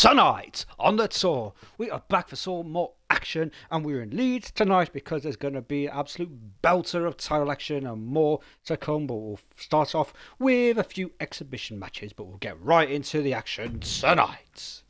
tonight on the tour. We are back for some more action, and we're in Leeds tonight because there's going to be an absolute belter of title action and more to come. But we'll start off with a few exhibition matches, but we'll get right into the action tonight.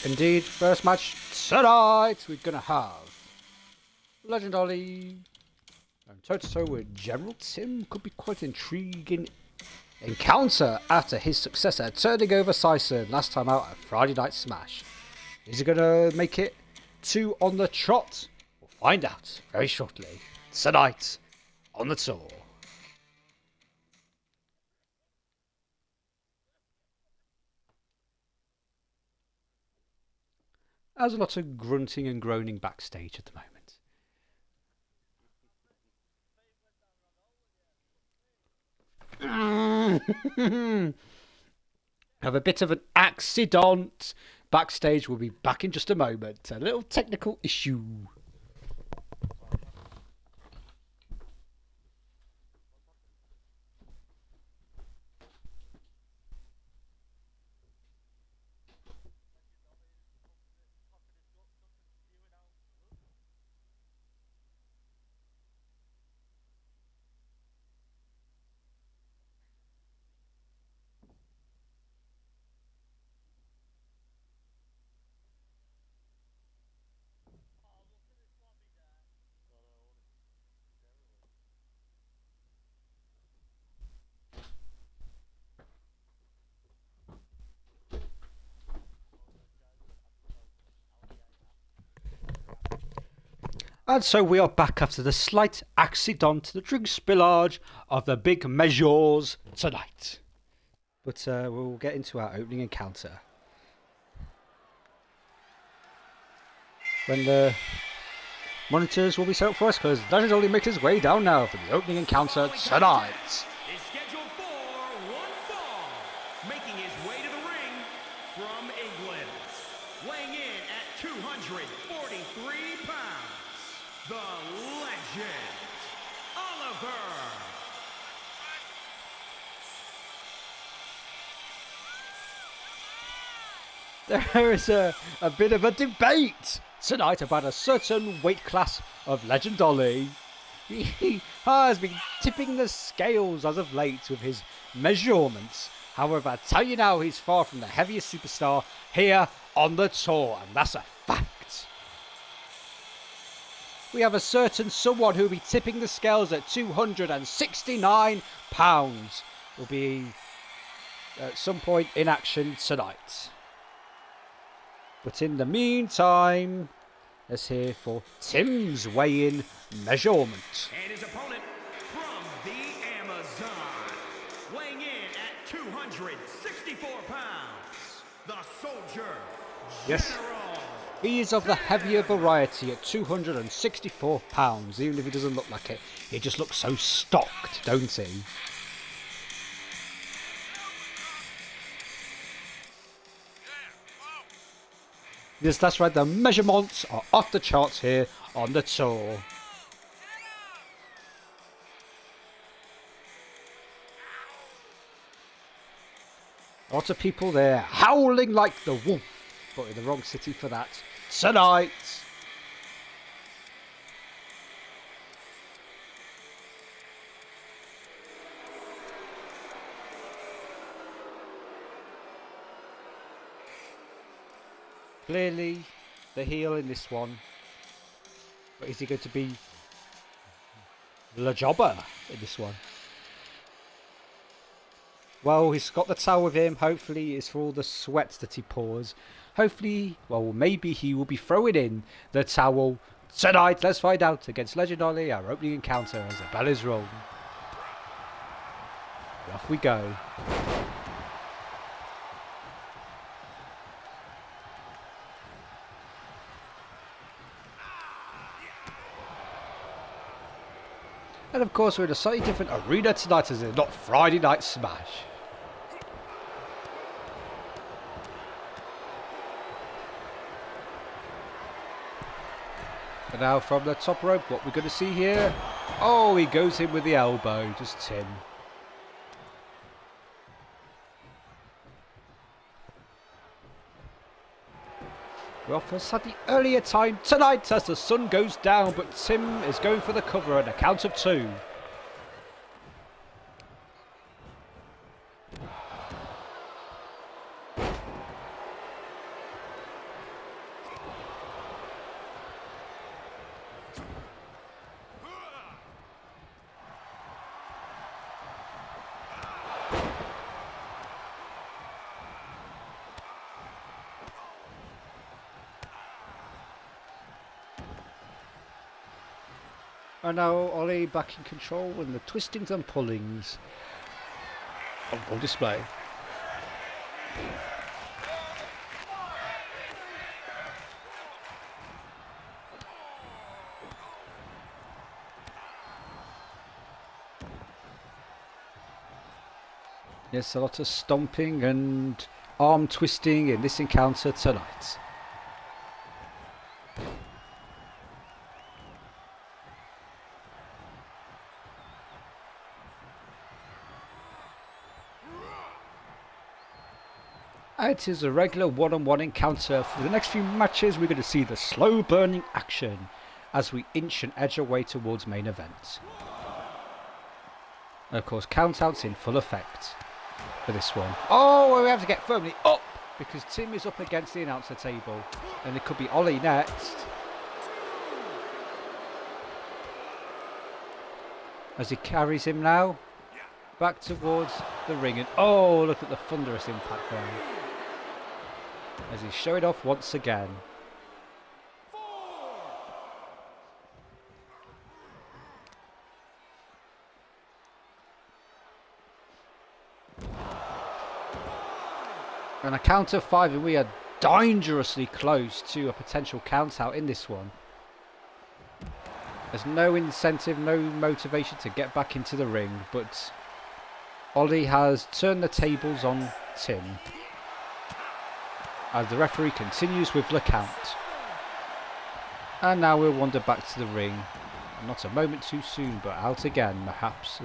Indeed, first match tonight, we're going to have Legend Ollie and toe-to-toe with General Tim. Could be quite an intriguing encounter after his successor turning over Sison last time out at Friday Night Smash. Is he going to make it two on the trot? We'll find out very shortly. Tonight on the tour. There's a lot of grunting and groaning backstage at the moment. Have a bit of an accident backstage. We'll be back in just a moment. A little technical issue. And so we are back after the slight accident, the drink spillage of the big measures tonight. But we'll get into our opening encounter. When the monitors will be set up for us, because Legend only makes his way down now for the opening encounter tonight. Is scheduled for one fall, making his way to the ring from England, weighing in at 243 pounds, the legend, Oliver. There is a bit of a debate tonight about a certain weight class of Legend Ollie. He has been tipping the scales as of late with his measurements. However, I tell you now, he's far from the heaviest superstar here on the tour, and that's a fact. We have a certain someone who will be tipping the scales at 269 pounds. Will be at some point in action tonight. But in the meantime, let's hear for Tim's weigh-in measurement. And his opponent from the Amazon, weighing in at 264 pounds, the Soldier Yes, General. he is of the heavier variety at 264 pounds. Even if he doesn't look like it, he just looks so stocked, don't he? Yes, that's right, the measurements are off the charts here on the tour. Lots of people there howling like the wolf, but in the wrong city for that tonight. Clearly the heel in this one. But is he going to be the jobber in this one? Well, he's got the towel with him. Hopefully it's for all the sweat that he pours. Hopefully, well, maybe he will be throwing in the towel tonight. Let's find out against Legend Ollie, our opening encounter as the bell is rung. Off we go. And of course we're in a slightly different arena tonight as it's not Friday Night Smash. And now from the top rope, what we're going to see here. Oh, he goes in with the elbow, just Tim. We're off for slightly earlier time tonight as the sun goes down, but Tim is going for the cover at a count of 2. And now Ollie back in control and the twistings and pullings on full display. Yes, a lot of stomping and arm twisting in this encounter tonight. It is a regular one-on-one encounter. For the next few matches, we're going to see the slow burning action as we inch and edge our way towards main event. And of course, countouts in full effect for this one. Oh, we have to get firmly up because Tim is up against the announcer table, and it could be Ollie next. As he carries him now back towards the ring, and oh, look at the thunderous impact there. As he's showing off once again. And a count of 5, and we are dangerously close to a potential count out in this one. There's no incentive, no motivation to get back into the ring, but Ollie has turned the tables on Tim as the referee continues with the count. And now we'll wander back to the ring. Not a moment too soon, but out again, perhaps.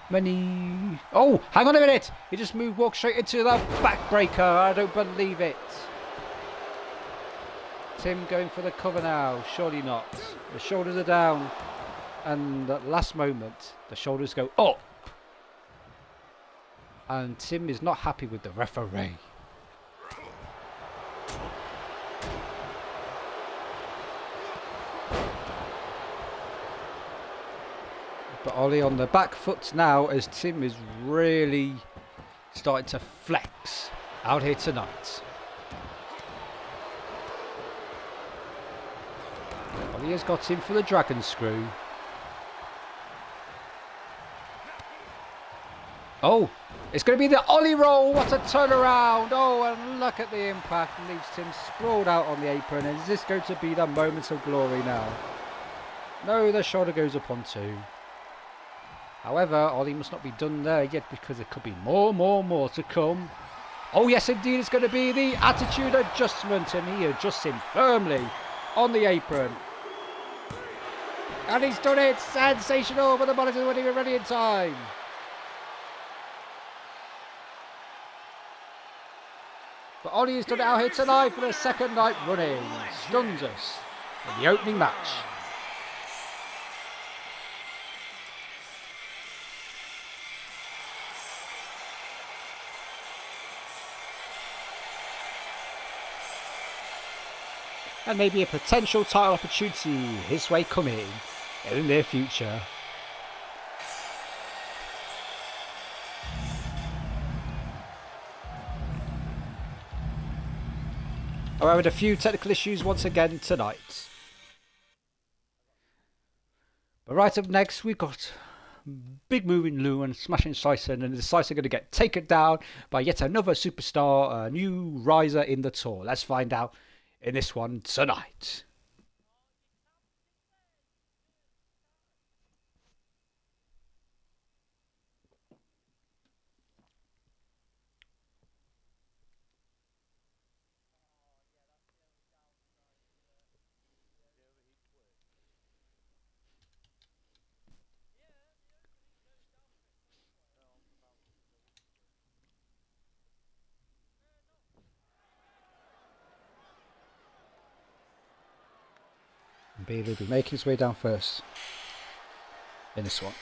Many... Oh, hang on a minute! He just walked straight into the backbreaker. I don't believe it. Tim going for the cover now. Surely not. The shoulders are down. And at last moment, the shoulders go up. And Tim is not happy with the referee. But Ollie on the back foot now as Tim is really starting to flex out here tonight. Ollie has got him for the dragon screw. Oh, it's going to be the Ollie roll. What a turnaround. Oh, and look at the impact. Leaves Tim sprawled out on the apron. And is this going to be the moment of glory now? No, the shoulder goes up on 2. However, Ollie must not be done there yet because there could be more to come. Oh yes, indeed, it's going to be the attitude adjustment, and he adjusts him firmly on the apron. And he's done it! Sensational, but the monitor wasn't even ready in time. But Ollie has done it out here tonight for the second night running. Stuns us in the opening match. and maybe a potential title opportunity his way coming in the near future. However, with a few technical issues once again tonight. But right up next, we've got Big Moving Lou and Smashing Sison, and the Sison are going to get taken down by yet another superstar, a new riser in the tour. Let's find out in this one tonight. Bailey will be making his way down first in this one.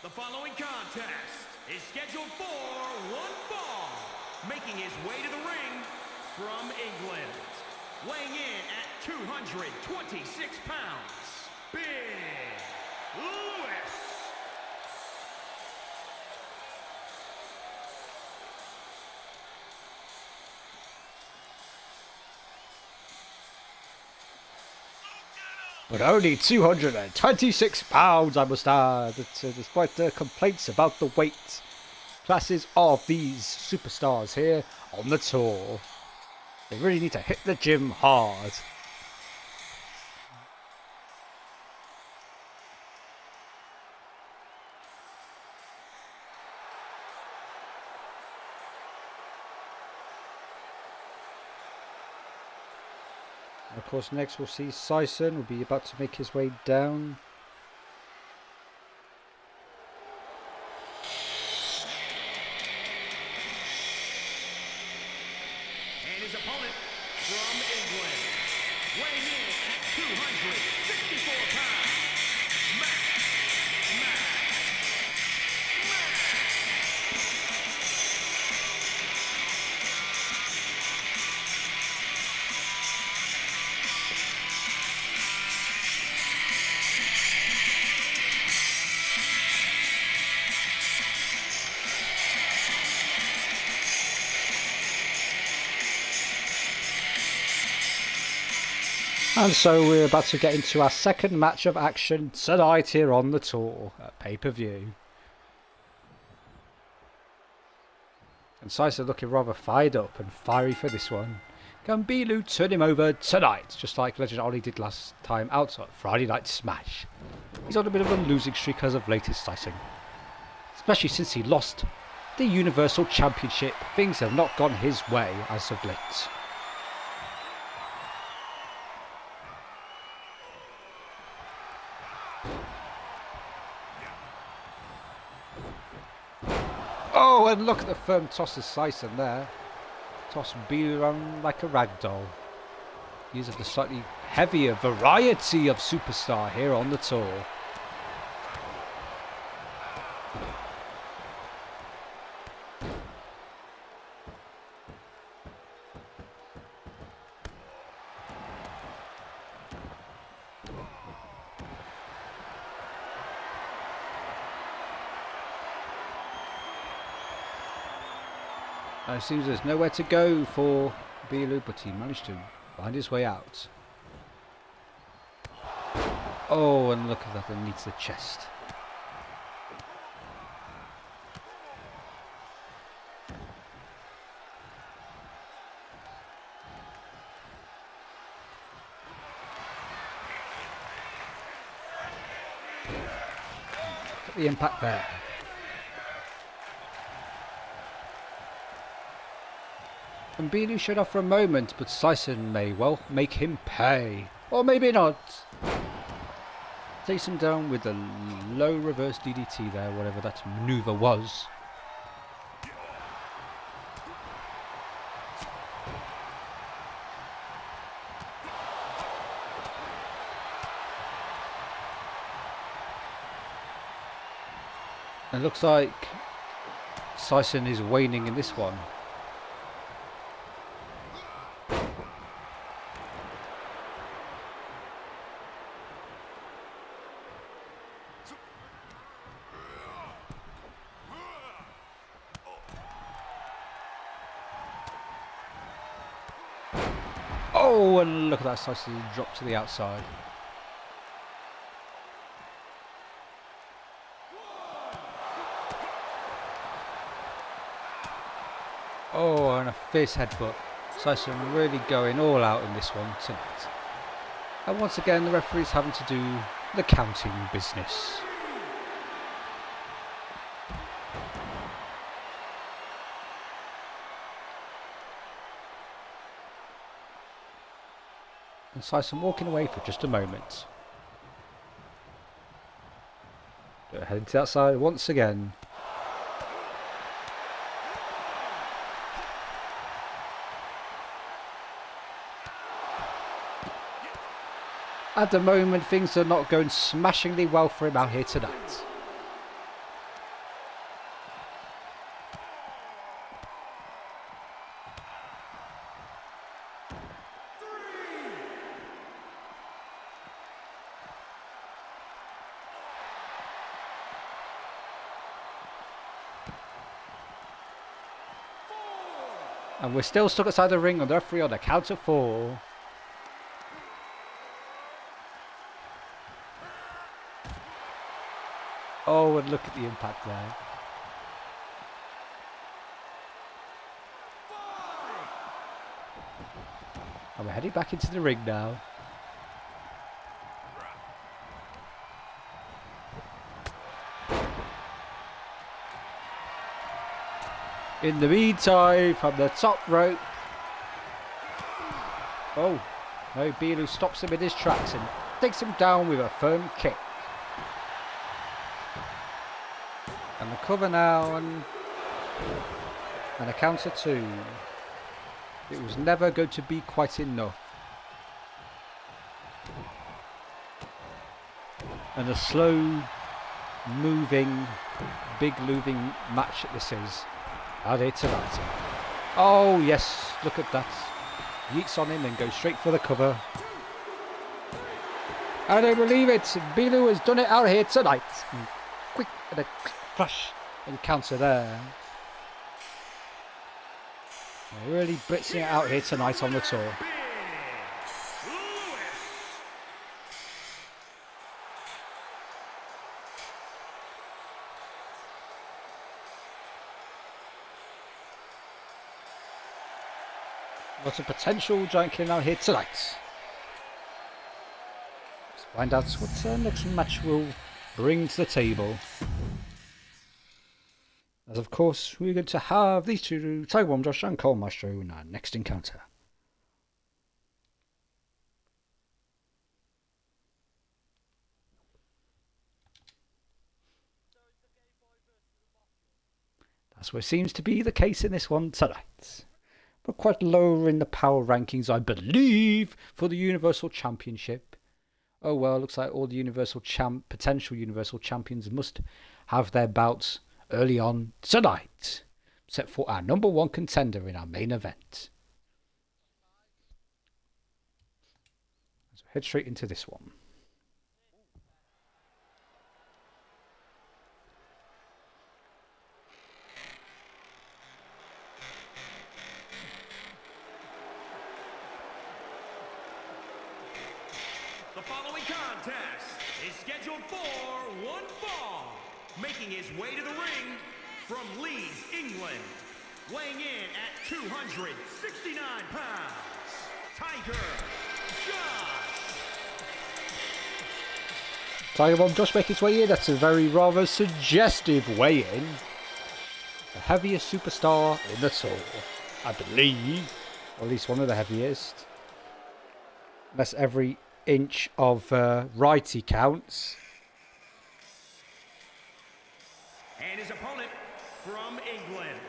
The following contest is scheduled for one fall. Making his way to the ring from England, weighing in at 226 pounds, Big Louis. But only 226 pounds, I must add. Despite the complaints about the weight classes of these superstars here on the tour, they really need to hit the gym hard. Of course, next we'll see Sison will be about to make his way down. And his opponent from England, weighing in at 264 pounds, Max. And so we're about to get into our second match of action tonight here on the tour at pay-per-view. And Sison looking rather fired up and fiery for this one. Can Bilu turn him over tonight, just like Legend Ollie did last time out at Friday Night Smash? He's on a bit of a losing streak as of latest, Sison. Especially since he lost the Universal Championship, things have not gone his way as of late. Oh, and look at the firm toss of Sison there. Toss Bilu around like a rag doll. These are the slightly heavier variety of superstar here on the tour. It seems there's nowhere to go for Bilu, but he managed to find his way out. Oh, and look at that underneath the chest. Look at the impact there. And Bilu showed off for a moment, but Sison may well make him pay. Or maybe not. Takes him down with a low reverse DDT there, whatever that maneuver was. It looks like Sison is waning in this one. Oh, and look at that, Sison dropped to the outside. Oh, and a fierce headbutt. Sison really going all out in this one tonight. And once again, the referee's having to do the counting business. And Sison walking away for just a moment. Heading to the outside once again. At the moment, things are not going smashingly well for him out here tonight. And we're still stuck outside the ring on the referee on the count of 4. Oh, and look at the impact there. And we're heading back into the ring now. In the meantime, from the top rope. Oh, no, Bilu stops him in his tracks and takes him down with a firm kick. And the cover now, and a counter 2. It was never going to be quite enough. And a slow moving, big moving match that this is. Out here tonight. Oh yes, look at that. Yeets on him and goes straight for the cover. I don't believe it. Bilu has done it out here tonight. Quick and a quick flash and counter there. Really blitzing it out here tonight on the tour. Lots of potential Giant Killing out here tonight. Let's find out what the next match will bring to the table. As of course, we're going to have these two, Tiger Bomb Josh and Cole Maestro, in our next encounter. That's what seems to be the case in this one tonight. But quite lower in the power rankings, I believe, for the Universal Championship. Oh well, looks like all the potential Universal Champions must have their bouts early on tonight, except for our number 1 contender in our main event. So head straight into this one. The following contest is scheduled for one fall. Making his way to the ring from Leeds, England, weighing in at 269 pounds, Tiger Josh. Tiger Bomb Josh making his way in. That's a very rather suggestive weigh-in. The heaviest superstar in the tour, I believe. Or at least one of the heaviest. Unless every inch of righty counts. And his opponent from England,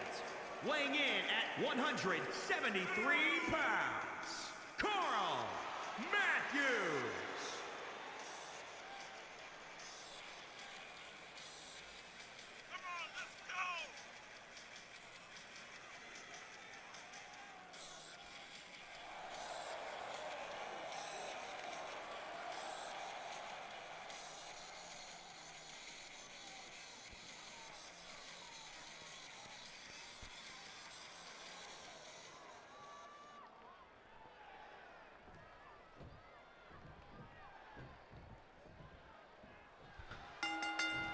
weighing in at 173 pounds, Carl Matthews.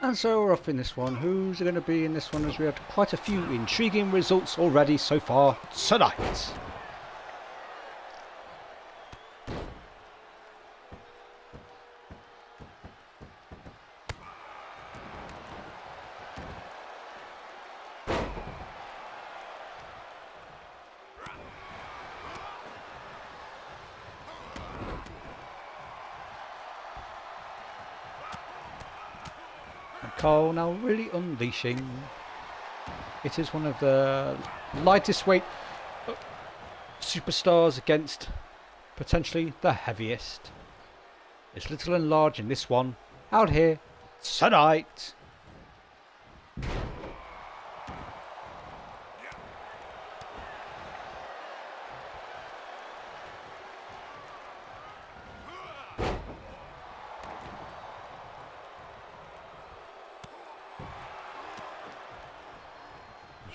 And so we're off in this one. Who's going to be in this one, as we had quite a few intriguing results already so far tonight. Cole now really unleashing. It is one of the lightest weight superstars against potentially the heaviest. It's little and large in this one. Out here tonight.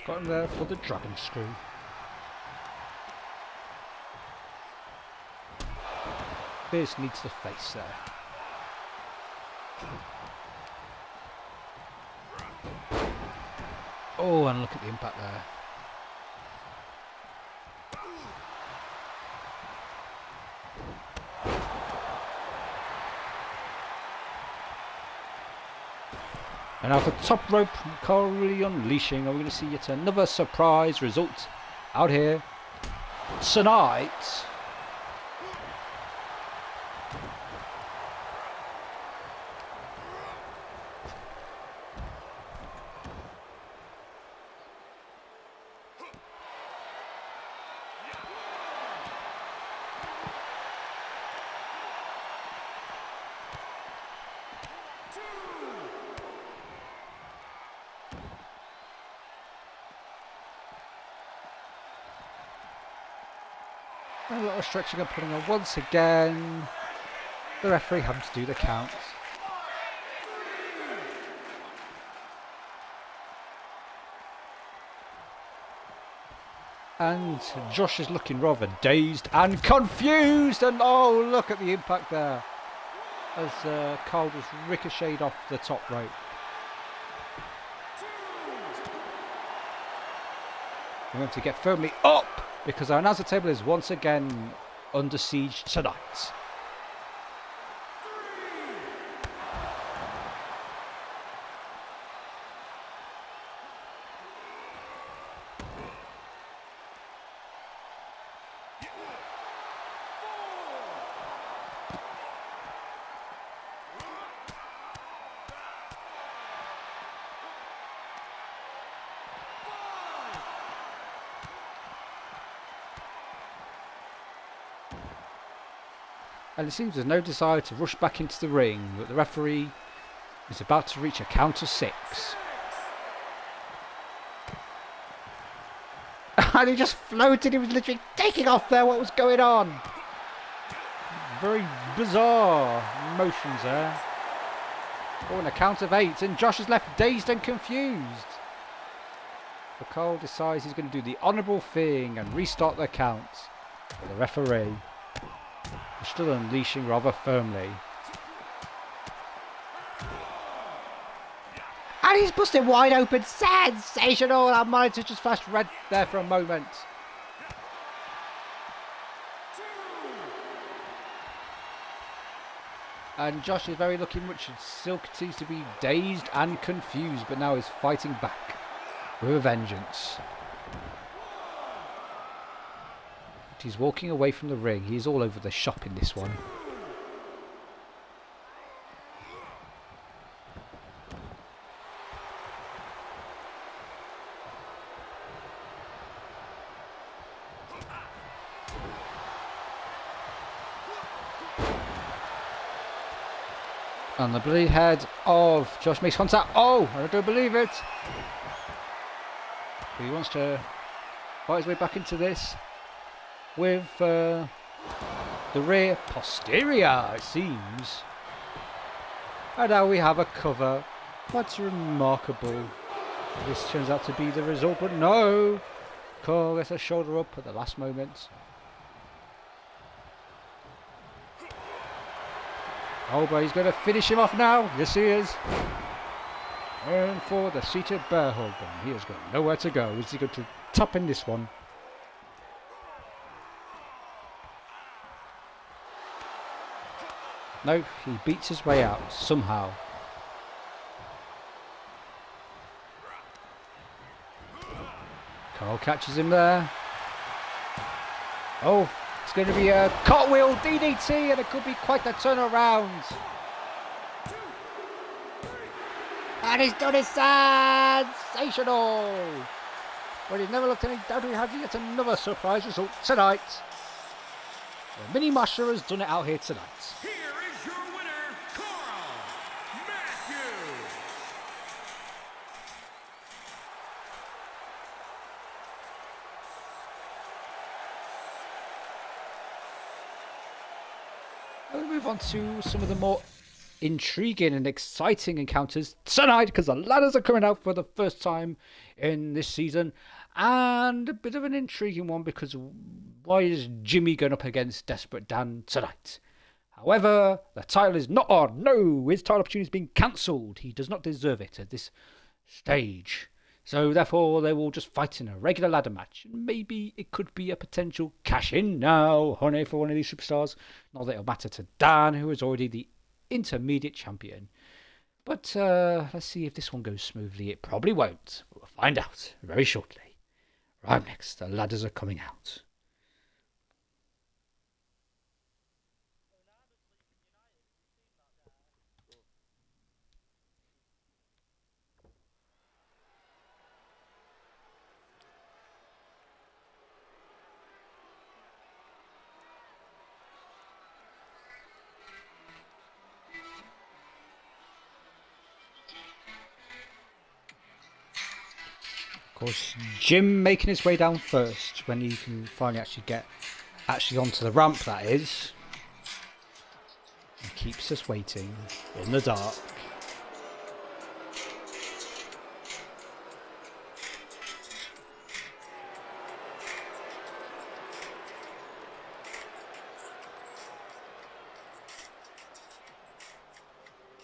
Got him there for the dragon screw. Pierce needs the face there. Oh, and look at the impact there. And now for top rope, Cole really unleashing. Are we going to see yet another surprise result out here tonight? A lot of stretching and pulling on once again. The referee having to do the count. And Josh is looking rather dazed and confused. And oh, look at the impact there. As Cole was ricocheted off the top rope. We're going to get firmly up, because our announcer table is once again under siege tonight. And it seems there's no desire to rush back into the ring, but the referee is about to reach a count of 6. And he just floated, he was literally taking off there. What was going on? Very bizarre motions there. Oh, and a count of 8, and Josh is left dazed and confused. But Cole decides he's going to do the honourable thing and restart the count. But the referee is still unleashing rather firmly. And he's busted wide open. Sensational! Our monitor just flashed red there for a moment. And Josh is very looking much. Still continues to be dazed and confused, but now is fighting back with a vengeance. He's walking away from the ring. He's all over the shop in this one. And the bleed head of Josh makes contact. Oh, I don't believe it. But he wants to fight his way back into this with the rear posterior, it seems. And now we have a cover. Quite remarkable. This turns out to be the result, but no. Cole gets a shoulder up at the last moment. Oh, but he's going to finish him off now. Yes, he is. And for the seated bear hug, and he has got nowhere to go. Is he going to tap in this one? No, he beats his way out somehow. Cole catches him there. Oh, it's going to be a cartwheel DDT, and it could be quite the turnaround. And he's done it sensational. But he's never looked any doubt he had yet another surprise result tonight. The Mini Masher has done it out here tonight. Here is your winner, Carl Matthews. We'll move on to some of the more intriguing and exciting encounters tonight, because the ladders are coming out for the first time in this season, and a bit of an intriguing one because why is Jimmy going up against Desperate Dan tonight? However, the title is not on. No, his title opportunity has been cancelled. He does not deserve it at this stage. So therefore, they will just fight in a regular ladder match. Maybe it could be a potential cash-in now, honey, for one of these superstars. Not that it'll matter to Dan, who is already the intermediate champion. But let's see if this one goes smoothly. It probably won't. We'll find out very shortly. Right next, the ladders are coming out. Of course, Jim making his way down first when he can finally get onto the ramp, that is. He keeps us waiting in the dark.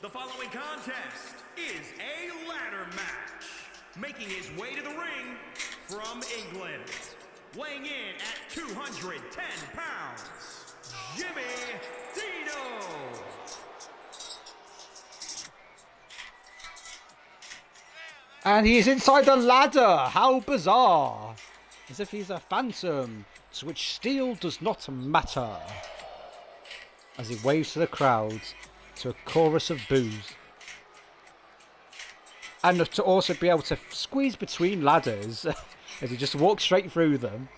The following contest is a ladder match. Making his way to the ring from England, weighing in at 210 pounds, Jimmy Dino. And he is inside the ladder. How bizarre. As if he's a phantom, to which steel does not matter. As he waves to the crowd to a chorus of boos. And to also be able to squeeze between ladders as he just walks straight through them.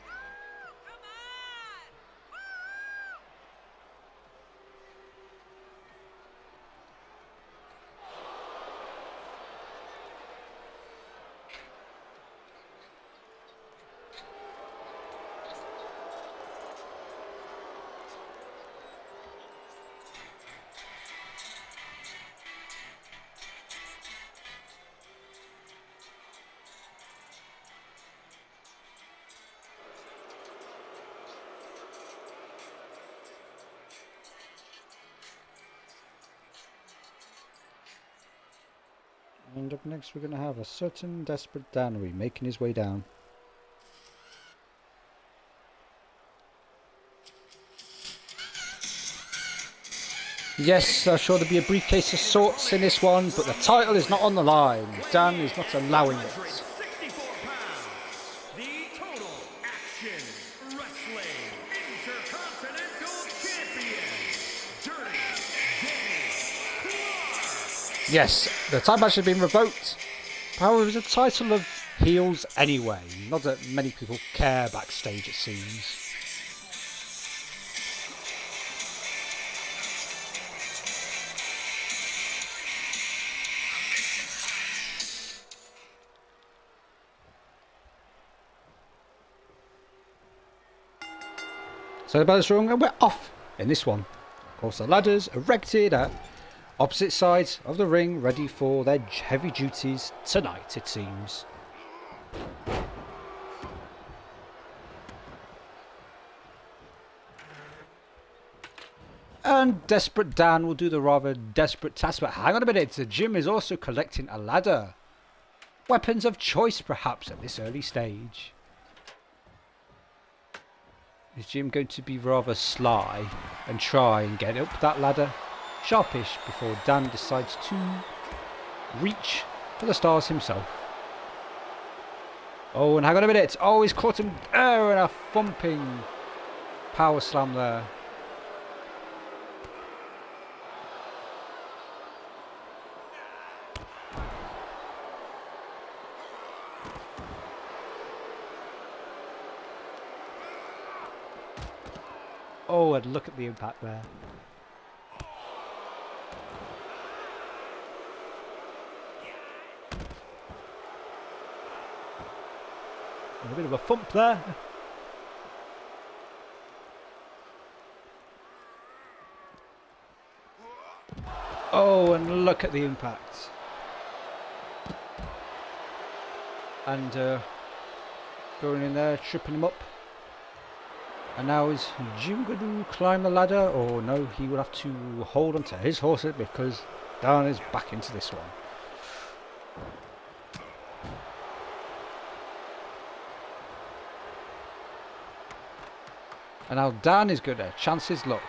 And up next we're going to have a certain Desperate Dan making his way down. Yes, sure there'll be a briefcase of sorts in this one, but the title is not on the line. Dan is not allowing it. 64 pounds, the Total Action Wrestling Intercontinental Champion, Dirty Danny Clark. Yes, the title match has been revoked. However, it was a title of heels anyway. Not that many people care backstage, it seems. So the bells rung and we're off in this one. Of course, the ladders erected at opposite sides of the ring, ready for their heavy duties tonight, it seems. And Desperate Dan will do the rather desperate task. But hang on a minute, Jim is also collecting a ladder. Weapons of choice, perhaps, at this early stage. Is Jim going to be rather sly and try and get up that ladder? Sharpish before Dan decides to reach for the stars himself. Oh, and hang on a minute. Oh, he's caught him. Oh, and a thumping power slam there. Oh, and look at the impact there. And a bit of a thump there. Oh, and look at the impact. And going in there, tripping him up. And now is Jim going to climb the ladder? Or no, he will have to hold on to his horse because Dan is back into this one. And now Dan is going to chance his luck.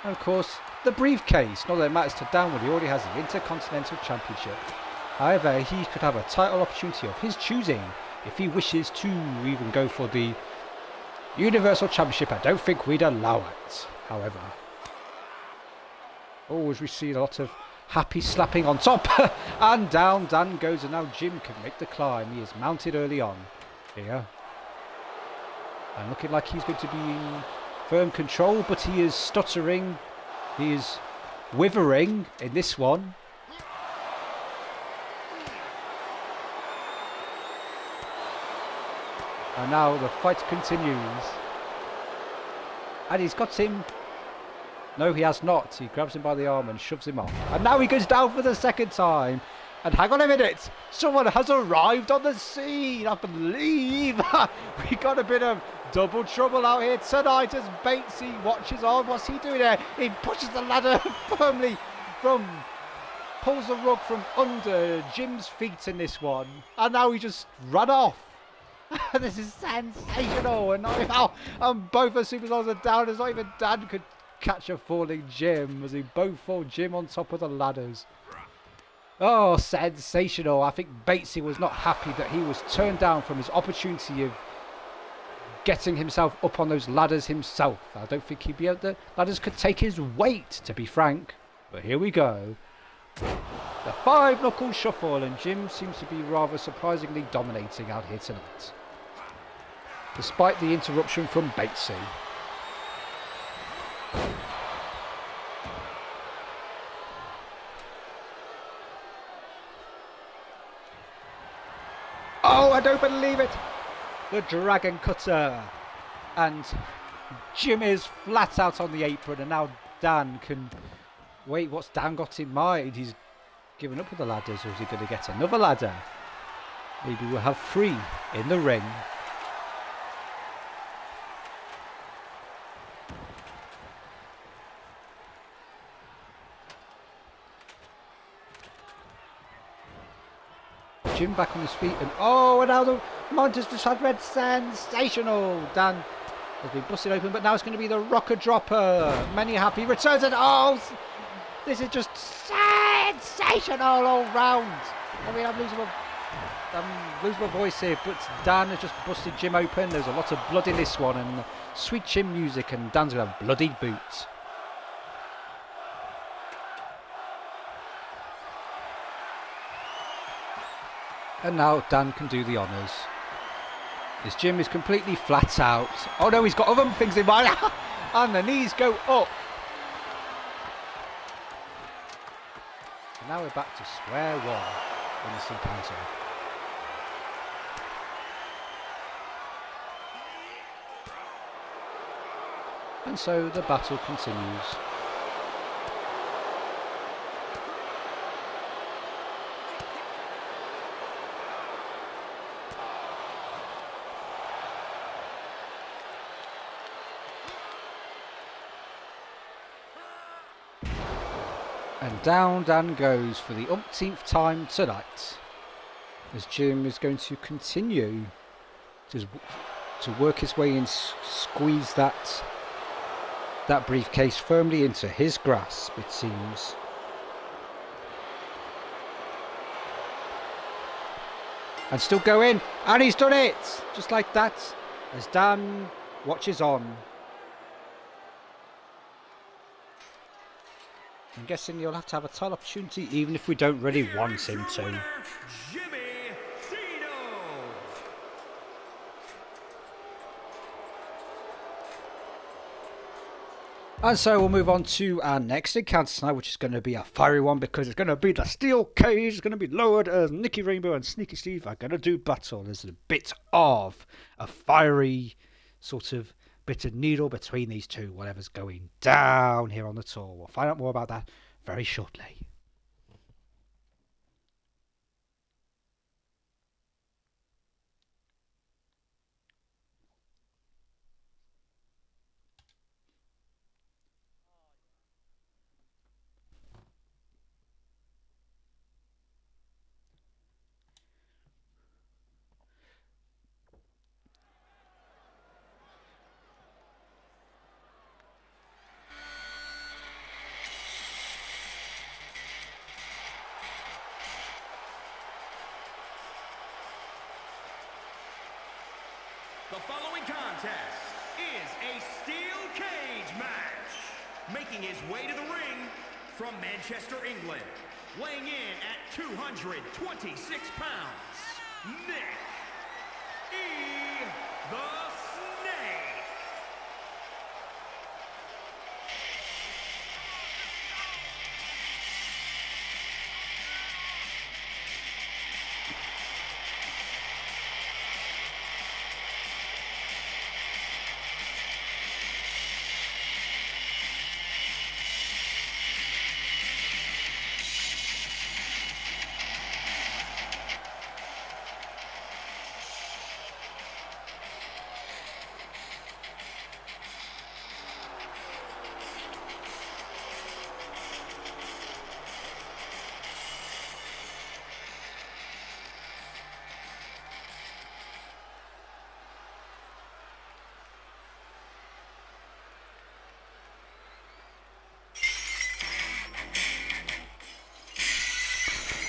And of course, the briefcase. Not that it matters to Dan when he already has the Intercontinental Championship. However, he could have a title opportunity of his choosing if he wishes to even go for the Universal Championship. I don't think we'd allow it, however. Always we see a lot of happy slapping on top. And down Dan goes, and now Jim can make the climb. He is mounted early on here. And looking like he's going to be in firm control, but he is stuttering. He is withering in this one. And now the fight continues. And he's got him. No, he has not. He grabs him by the arm and shoves him off. And now he goes down for the second time. And hang on a minute. Someone has arrived on the scene. I believe we got a bit of double trouble out here tonight as Batesy watches on. What's he doing there? He pushes the ladder firmly pulls the rug from under Jim's feet in this one. And now he just ran off. This is sensational. And now both the superstars are down. It's not even Dan could catch a falling Jim as they both fall Jim on top of the ladders. Oh, sensational. I think Batesy was not happy that he was turned down from his opportunity of getting himself up on those ladders himself. I don't think he'd be able to. Ladders could take his weight, to be frank. But here we go. The 5-knuckle shuffle, and Jim seems to be rather surprisingly dominating out here tonight, despite the interruption from Batesy. Oh, I don't believe it! The Dragon Cutter. And Jim is flat out on the apron, and now Dan can... Wait, what's Dan got in mind? He's given up with the ladders, or is he going to get another ladder? Maybe we'll have 3 in the ring. Jim back on his feet, and oh, and now the Manchester Side Red, sensational. Dan has been busted open, but now it's going to be the Rocker Dropper. Many happy returns, and oh, this is just sensational all round. I mean, I'm losing my voice here, but Dan has just busted Jim open. There's a lot of blood in this one, and sweet chin music, and Dan's going to have bloody boots. And now Dan can do the honours. This Jim is completely flat out. Oh no, he's got other things in mind. And the knees go up. And now we're back to square one in this encounter. And so the battle continues. And down Dan goes for the umpteenth time tonight, as Jim is going to continue to work his way and squeeze that briefcase firmly into his grasp, it seems. And still going, and he's done it! Just like that, as Dan watches on. I'm guessing you'll have to have a title opportunity even if we don't really want him to. Jimmy Dino. And so we'll move on to our next encounter tonight, which is going to be a fiery one because it's going to be the steel cage. It's going to be lowered as Nicky Rainbow and Sneaky Steve are going to do battle. There's a bit of a fiery sort of bit of needle between these two, whatever's going down here on the tour. We'll find out more about that very shortly. The following contest is a steel cage match. Making his way to the ring from Manchester, England, weighing in at 226 pounds, Nick E. the Snake.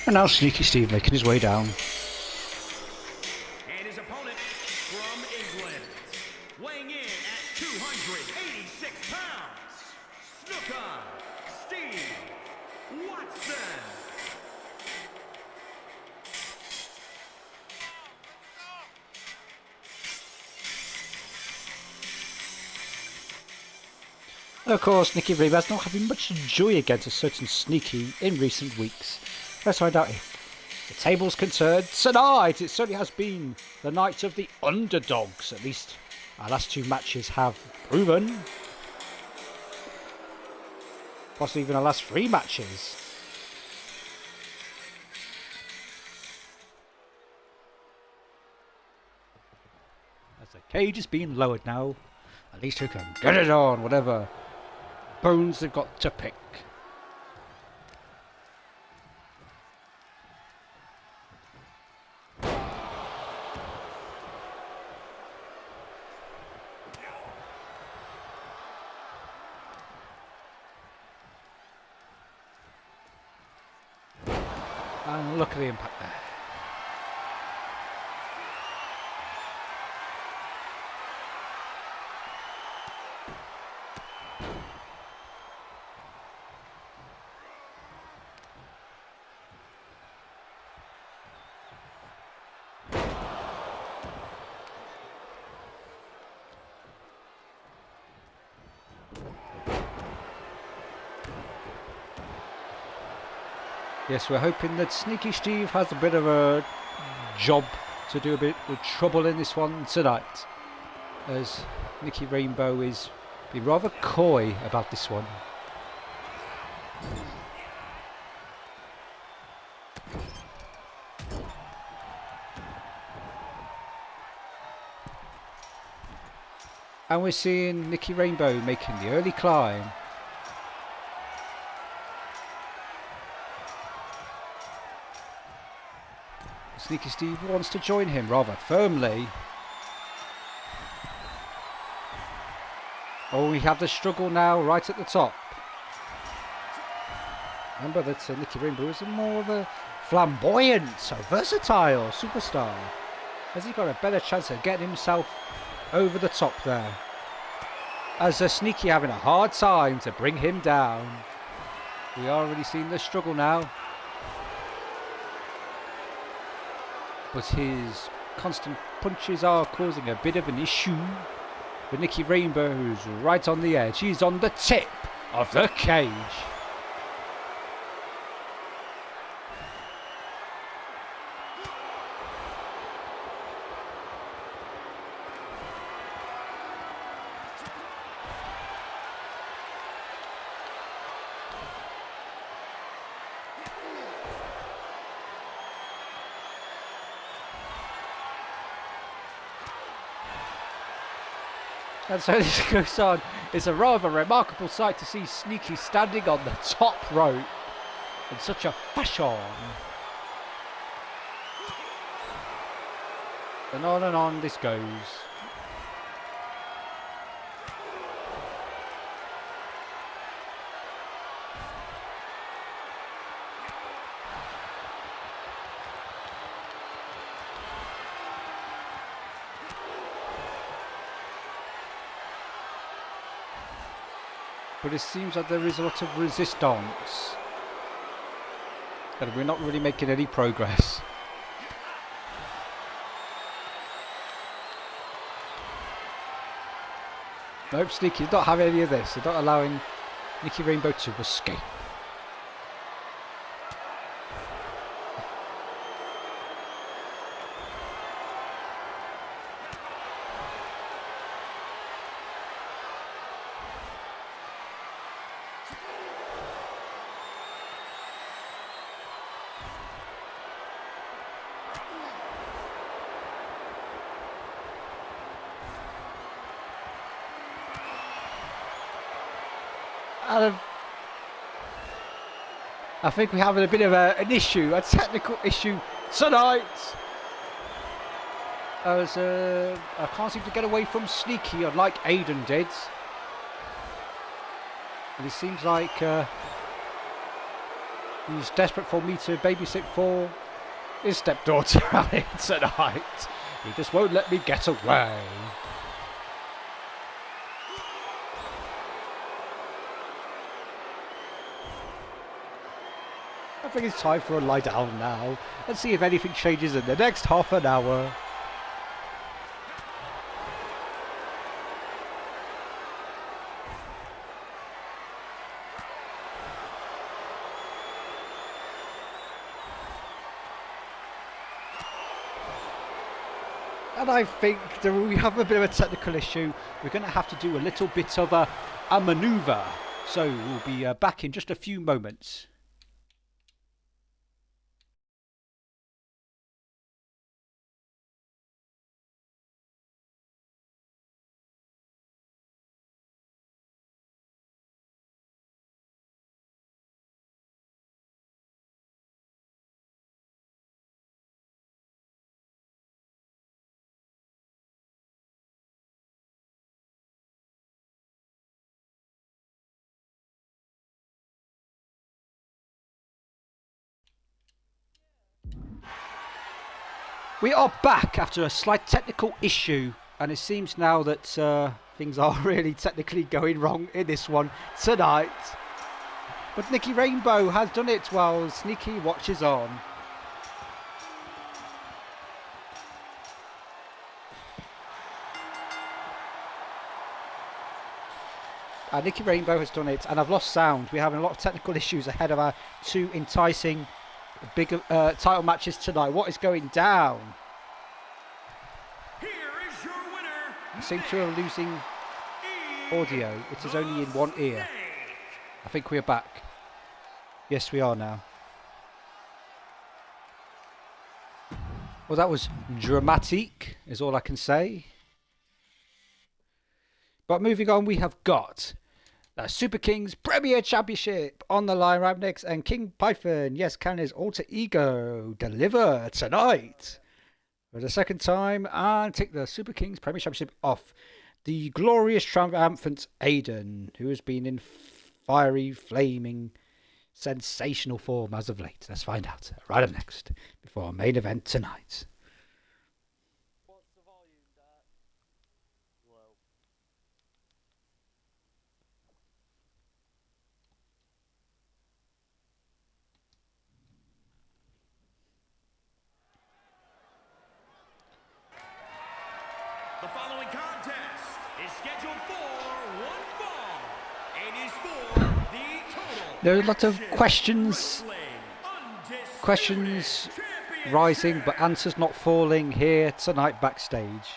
And now Sneaky Steve making his way down. And his opponent from England, weighing in at 286 pounds, Snooker Steve Watson. And of course, Nicky Rainbow's not having much joy against a certain Sneaky in recent weeks. Let's find out if the table's concerned. Tonight, it certainly has been the night of the underdogs. At least our last two matches have proven. Possibly even our last three matches. As the cage is being lowered now, at least who can get it on, whatever bones they've got to pick. And look at the impact there. Yes, we're hoping that Sneaky Steve has a bit of a job to do, a bit of trouble in this one tonight, as Nicky Rainbow is being rather coy about this one. And we're seeing Nicky Rainbow making the early climb. Sneaky Steve wants to join him rather firmly. Oh, we have the struggle now right at the top. Remember that Nicky Rainbow is more of a flamboyant, so versatile superstar. Has he got a better chance of getting himself over the top there? As Sneaky having a hard time to bring him down. We are already seeing the struggle now. But his constant punches are causing a bit of an issue. But Nicky Rainbow is right on the edge. He's on the tip of the cage. And so this goes on. It's a rather remarkable sight to see Sneaky standing on the top rope in such a fashion. And on this goes. But it seems like there is a lot of resistance. And we're not really making any progress. Nope, Sneaky's not having any of this. They're not allowing Nicky Rainbow to escape. I think we're having a bit of an issue, a technical issue tonight. As I can't seem to get away from Sneaky, unlike Aiden did. And it seems like he's desperate for me to babysit for his stepdaughter tonight. He just won't let me get away. I think it's time for a lie down now and see if anything changes in the next half an hour. And I think that we have a bit of a technical issue. We're going to have to do a little bit of a manoeuvre. So we'll be back in just a few moments. We are back after a slight technical issue, and it seems now that things are really technically going wrong in this one tonight. But Nicky Rainbow has done it while Sneaky watches on. Nicky Rainbow has done it, and I've lost sound. We're having a lot of technical issues ahead of our two enticing big title matches tonight. What is going down? Here is your winner. I seem to be losing audio. It is only in one ear. I think we are back. Yes, we are now. Well, that was dramatic, is all I can say. But moving on, we have got The Super Kings Premier Championship on the line right next, and King Python, yes, can his alter ego deliver tonight for the second time and take the Super Kings Premier Championship off the glorious triumphant Aiden, who has been in fiery, flaming, sensational form as of late. Let's find out right up next before our main event tonight. The following contest is scheduled for one fall. It is for the total. There are a lot of questions rising, but answers not falling here tonight backstage.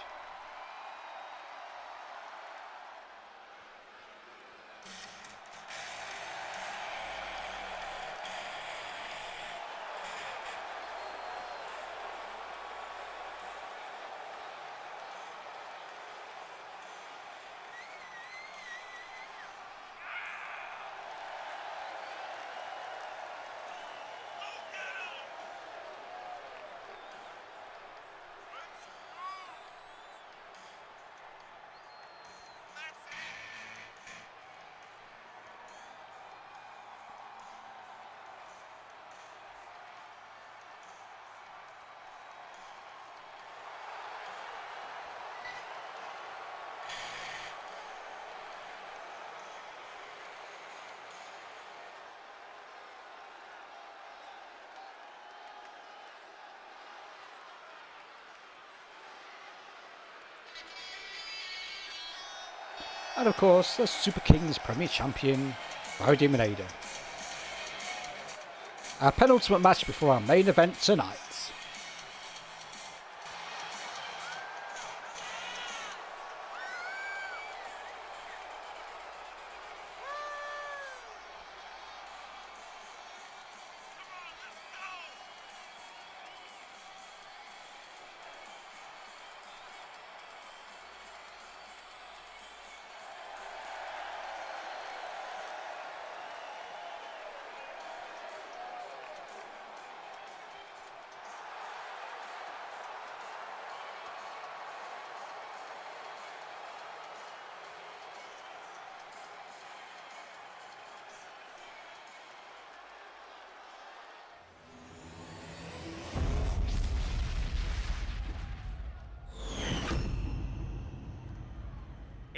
And of course, the Super Kings Premier Champion, Demon Aiden. Our penultimate match before our main event tonight.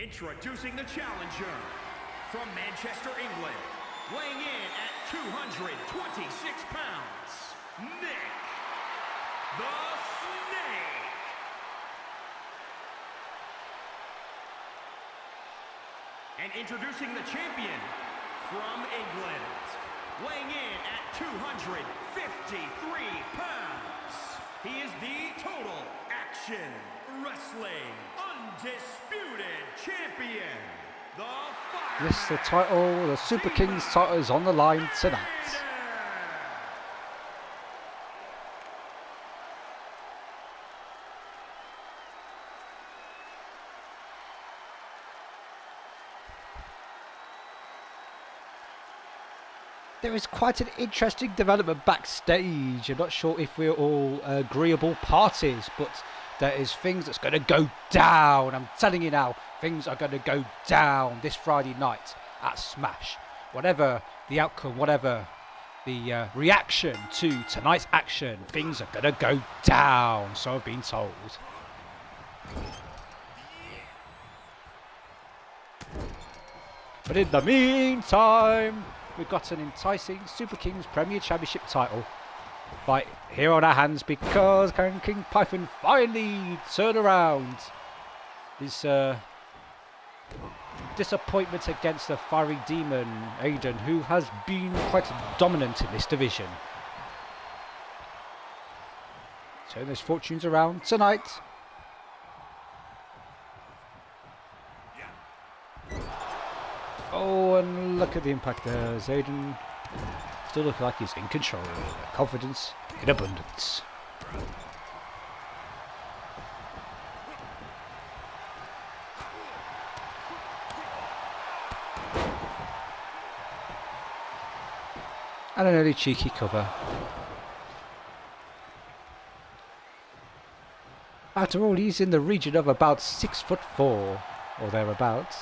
Introducing the challenger from Manchester, England, weighing in at 226 pounds, Nick the Snake. And introducing the champion from England, weighing in at 253 pounds, he is the Total Action Wrestling Undisputed Champion, the Fire. Yes, the title, the Super Kings title is on the line tonight. There is quite an interesting development backstage. I'm not sure if we're all agreeable parties, but there is things that's going to go down. I'm telling you now, things are going to go down this Friday night at Smash. Whatever the outcome, whatever the reaction to tonight's action, things are going to go down, so I've been told. But in the meantime, we've got an enticing Super Kings Premier Championship title fight here on our hands, because can King Python finally turn around his disappointment against the fiery demon Aiden, who has been quite dominant in this division. Turn his fortunes around tonight. Oh, and look at the impact there. Aiden still looks like he's in control. Confidence in abundance. And an early cheeky cover. After all, he's in the region of about 6'4" or thereabouts.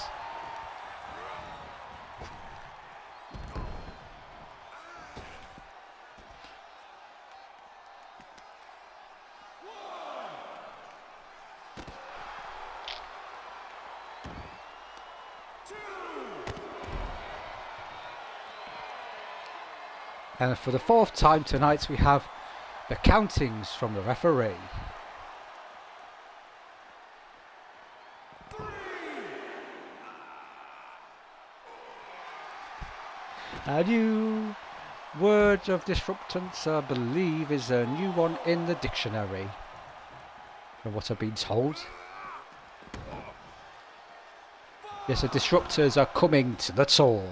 And for the fourth time tonight, we have the countings from the referee. A new word of disruptance, I believe, is a new one in the dictionary, from what I've been told. Yes, the disruptors are coming to the tour.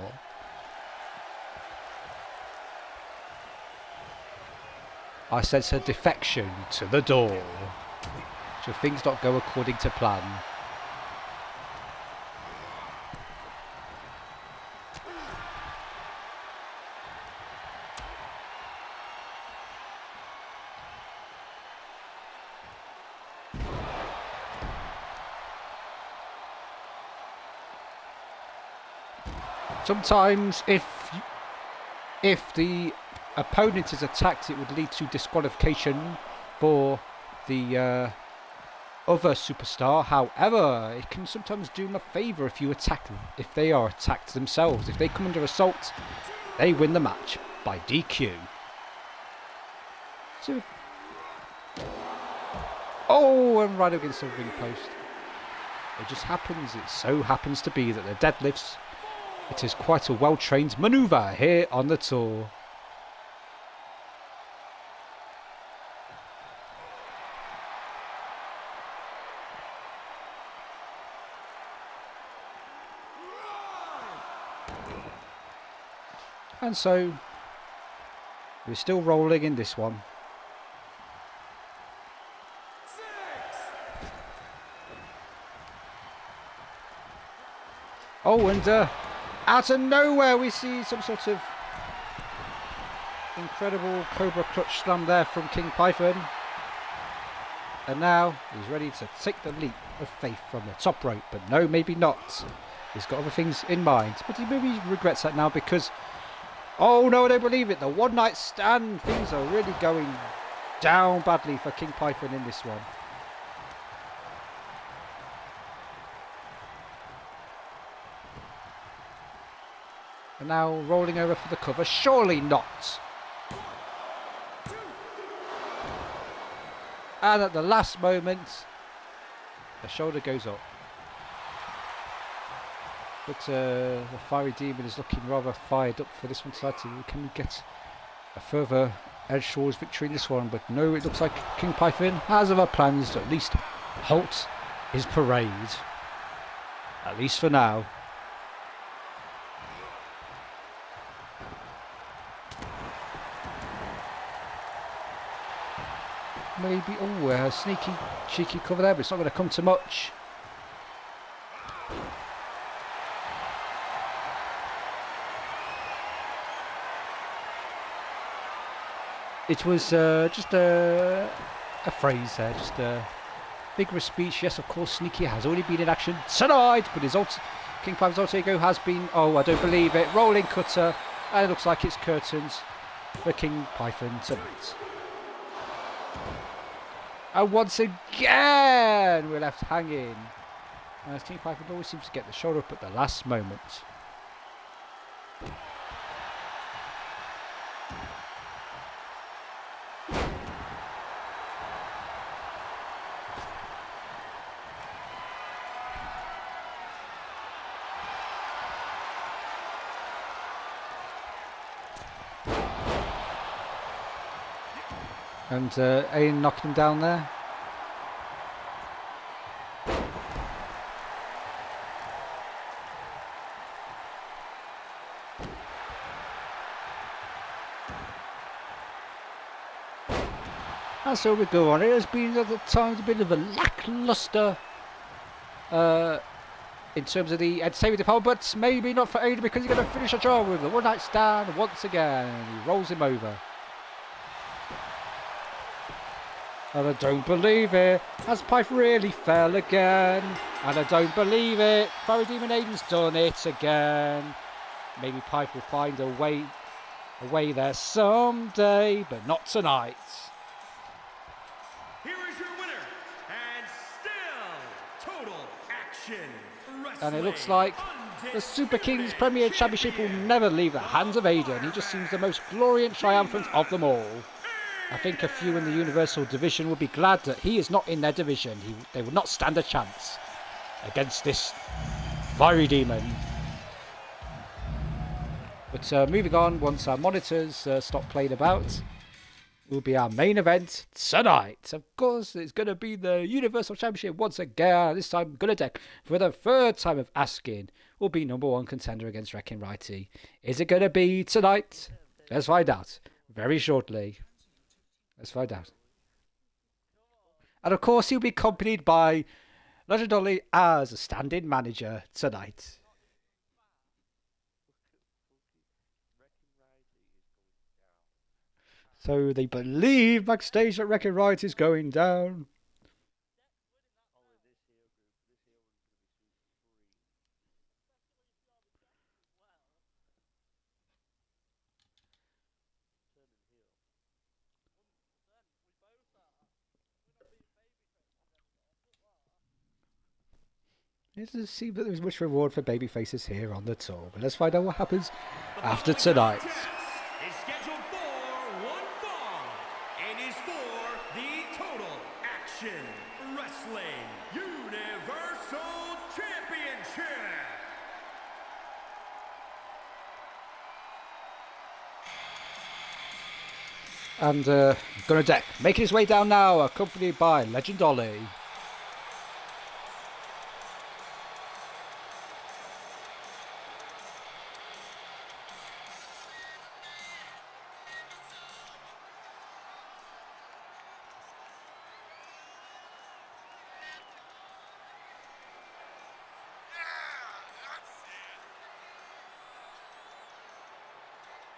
I sense a defection to the door. Should things not go according to plan? Sometimes if the opponent is attacked, it would lead to disqualification for the other superstar. However, it can sometimes do them a favour if you attack them, if they are attacked themselves. If they come under assault, they win the match by DQ. So, oh, and right against the ring post. It just happens, it so happens to be that the deadlifts, it is quite a well-trained manoeuvre here on the tour. And so, we're still rolling in this one. Oh, and out of nowhere we see some sort of incredible Cobra clutch slam there from King Python. And now he's ready to take the leap of faith from the top rope. But no, maybe not. He's got other things in mind. But he maybe regrets that now because... oh no, I don't believe it. The one night stand. Things are really going down badly for King Python in this one. And now rolling over for the cover. Surely not. And at the last moment, the shoulder goes up. But the Fiery Demon is looking rather fired up for this one tonight. Can we get a further edge towards victory in this one? But no, it looks like King Python has other plans to at least halt his parade. At least for now. Maybe, oh, a sneaky, cheeky cover there, but it's not going to come to much. It was just a phrase there, just a vigorous speech. Yes, of course, Sneaky has already been in action tonight, but his King Python's alter ego has been, oh, I don't believe it, rolling cutter, and it looks like it's curtains for King Python tonight. And once again, we're left hanging. As King Python always seems to get the shoulder up at the last moment. And Aiden knocking him down there. And so we go on. It has been at times a bit of a lackluster in terms of the entertainment department, but maybe not for Ada because he's going to finish the job with the one night stand once again. He rolls him over. And I don't believe it, as Pipe really fell again. And I don't believe it, Parademon Aiden's done it again. Maybe Pipe will find a way there someday, but not tonight. Here is your winner, and still Total Action Wrestling. And it looks like the Super Kings Premier Championship will never leave the hands of Aiden. He just seems the most glorious triumphant of them all. I think a few in the Universal Division would be glad that he is not in their division. They would not stand a chance against this fiery demon. But moving on, once our monitors stop playing about, will be our main event tonight. Of course, it's going to be the Universal Championship once again. This time, Gunadek, for the third time of asking, will be number one contender against Wrecking Righty. Is it going to be tonight? Let's find out very shortly. Let's find out. And of course, he'll be accompanied by Legend Ollie as a stand-in manager tonight. So they believe backstage that Wrecking Righty is going down. It doesn't seem that there's much reward for babyfaces here on the tour, but let's find out what happens after tonight. Is scheduled for one fall and is for the Total Action Wrestling Universal Championship. And Gunadek making his way down now, accompanied by Legend Ollie.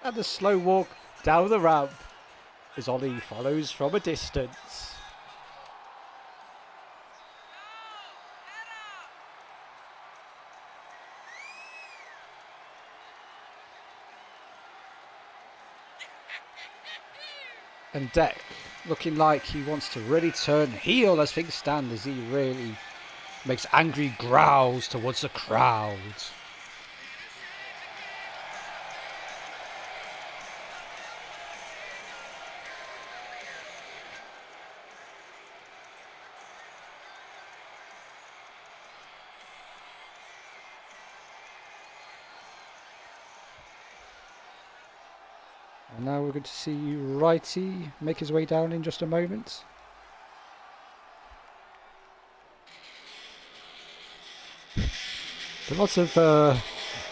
And the slow walk down the ramp as Ollie follows from a distance. And Deck looking like he wants to really turn heel as things stand, as he really makes angry growls towards the crowd. And now we're going to see Righty make his way down in just a moment. But lots of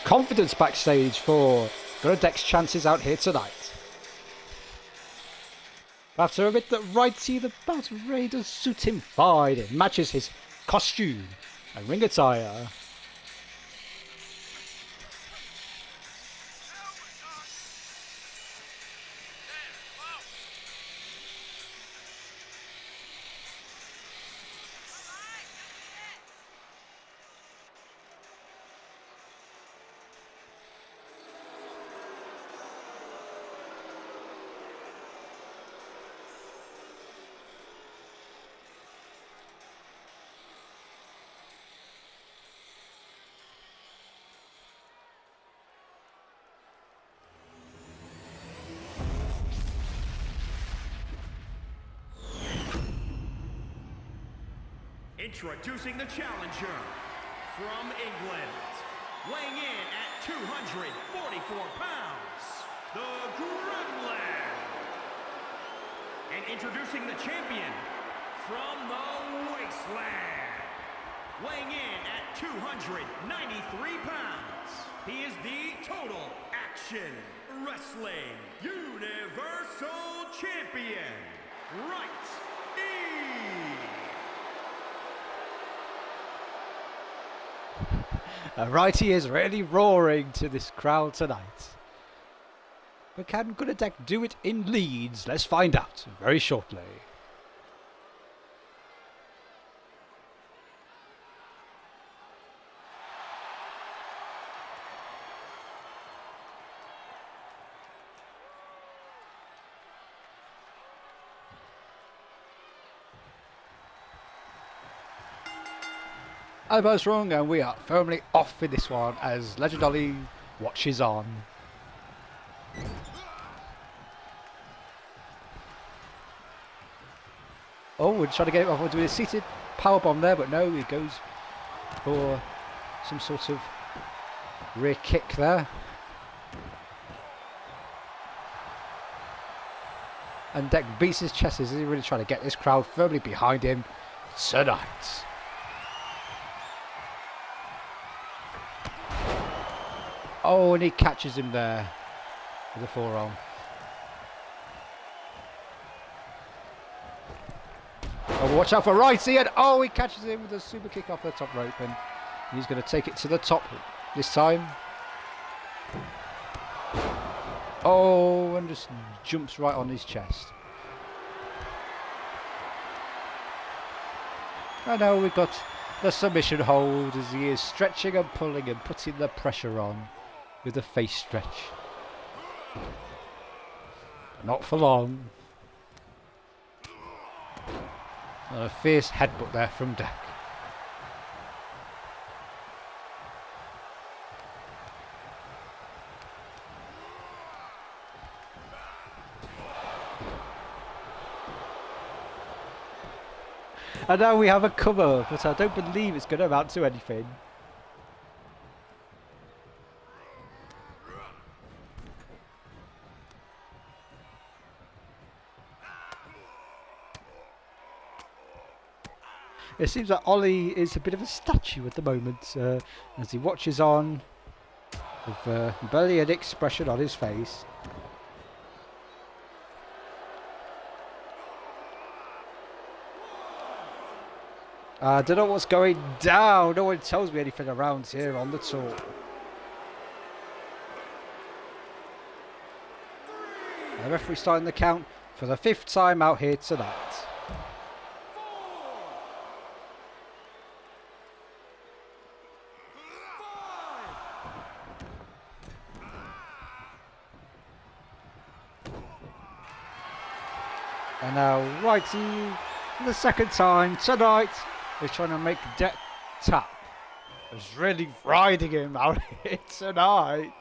confidence backstage for Gunadek's chances out here tonight. I have to admit that Righty, the Battle Ray, does suit him fine. It matches his costume and ring attire. Introducing the challenger from England, weighing in at 244 pounds, the Gremlin. And introducing the champion from the Wasteland, weighing in at 293 pounds, he is the Total Action Wrestling Universal Champion, Right-E. Righty is really roaring to this crowd tonight. But can Gunnerdeck do it in Leeds? Let's find out very shortly. Elbows wrong, and we are firmly off in this one as Legend Ollie watches on. Oh, we're trying to get it off. We're doing a seated powerbomb there, but no, he goes for some sort of rear kick there. And Deck beats his chest. Is he really trying to get this crowd firmly behind him tonight? Oh, and he catches him there with a forearm. Oh, watch out for Righty, and oh, he catches him with a super kick off the top rope, and he's going to take it to the top this time. Oh, and just jumps right on his chest. And now we've got the submission hold as he is stretching and pulling and putting the pressure on with a face stretch. Not for long. And a fierce headbutt there from Deck. And now we have a cover, but I don't believe it's going to amount to anything. It seems that Ollie is a bit of a statue at the moment as he watches on with barely an expression on his face. I don't know what's going down. No one tells me anything around here on the tour. The referee starting the count for the 5th time out here tonight. And now Righty for the 2nd time tonight is trying to make Deck tap. It's really riding him out here tonight.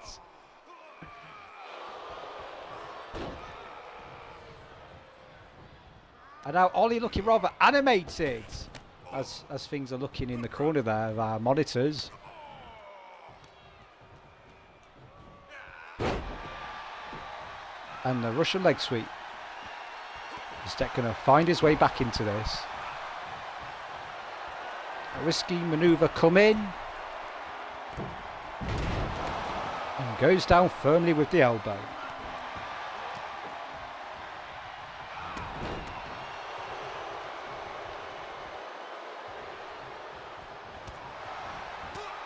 And now Ollie looking rather animated as things are looking in the corner there of our monitors. And the Russian leg sweep. Is Deck going to find his way back into this? A risky manoeuvre come in. And goes down firmly with the elbow.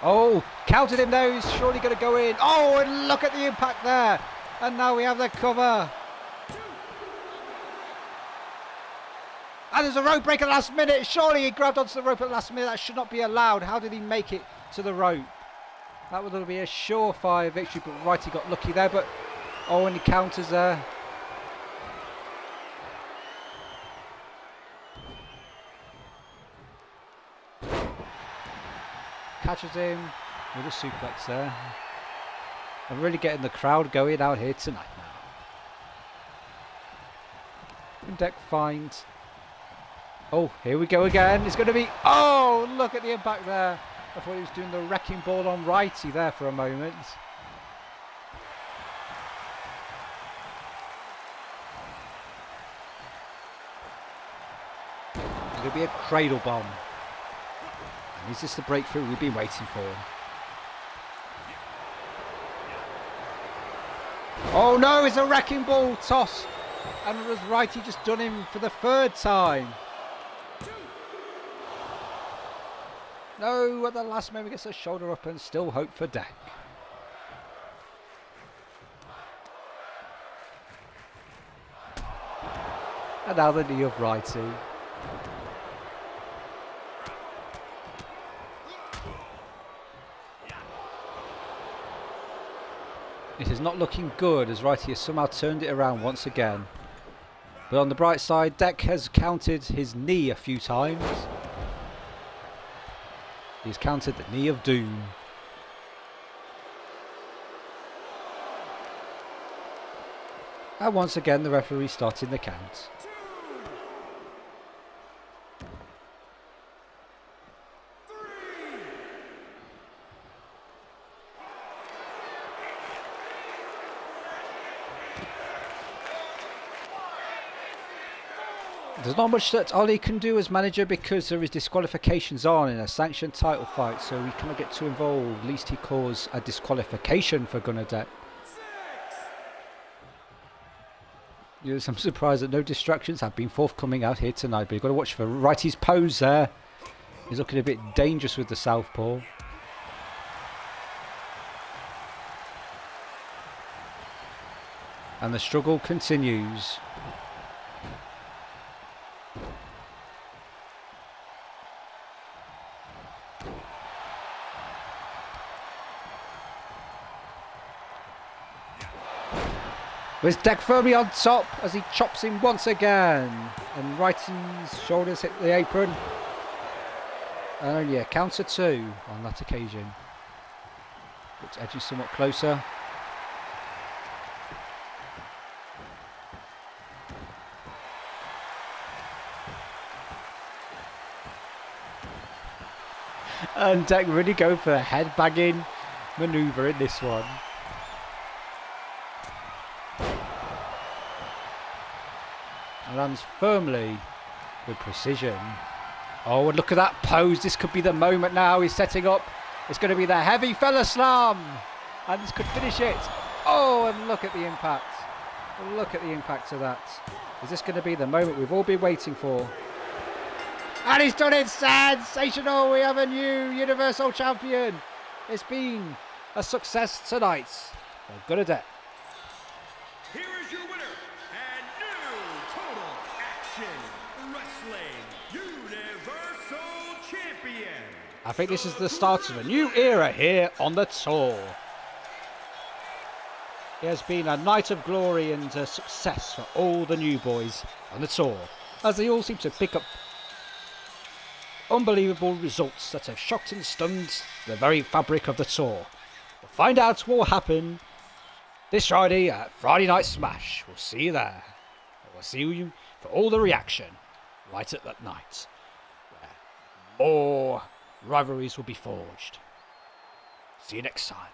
Oh, counted him though, he's surely going to go in. Oh, and look at the impact there. And now we have the cover. And there's a rope break at the last minute. Surely he grabbed onto the rope at the last minute. That should not be allowed. How did he make it to the rope? That would be a surefire victory, but Righty got lucky there. But oh, and he counters there. Catches him with a suplex there. I'm really getting the crowd going out here tonight now. And Deck finds. Oh, here we go again. It's going to be. Oh, look at the impact there. I thought he was doing the wrecking ball on Righty there for a moment. It's going to be a cradle bomb. And is this the breakthrough we've been waiting for? Oh no, it's a wrecking ball toss. And was Righty just done him for the 3rd time? No, at the last moment gets a shoulder up and still hope for Deck. And now the knee of Righty. It is not looking good as Righty has somehow turned it around once again. But on the bright side, Deck has countered his knee a few times. He's countered the knee of doom. And once again the referee starting the count. There's not much that Ollie can do as manager because there is disqualifications on in a sanctioned title fight, so he cannot get too involved. At least he calls a disqualification for Gunnar Deck. Yes, I'm surprised that no distractions have been forthcoming out here tonight, but you've got to watch for Righty's pose there. He's looking a bit dangerous with the southpaw. And the struggle continues. With Deck firmly on top as he chops him once again. And Righty's shoulders hit the apron. And only a counter 2 on that occasion. It's edging somewhat closer. And Deck really going for a headbanging manoeuvre in this one. And lands firmly with precision. Oh, and look at that pose. This could be the moment now. He's setting up. It's going to be the heavy fella slam. And this could finish it. Oh, and look at the impact. Look at the impact of that. Is this going to be the moment we've all been waiting for? And he's done it. Sensational. We have a new Universal Champion. It's been a success tonight. Well, good a day. Here is your winner and new Total Action Wrestling Universal Champion. I think this is the start of a new era here on the tour. It has been a night of glory and a success for all the new boys on the tour, as they all seem to pick up unbelievable results that have shocked and stunned the very fabric of the tour. We'll find out what will happen this Friday at Friday Night Smash. We'll see you there. We'll see you for all the reaction right at that night, where more rivalries will be forged. See you next time.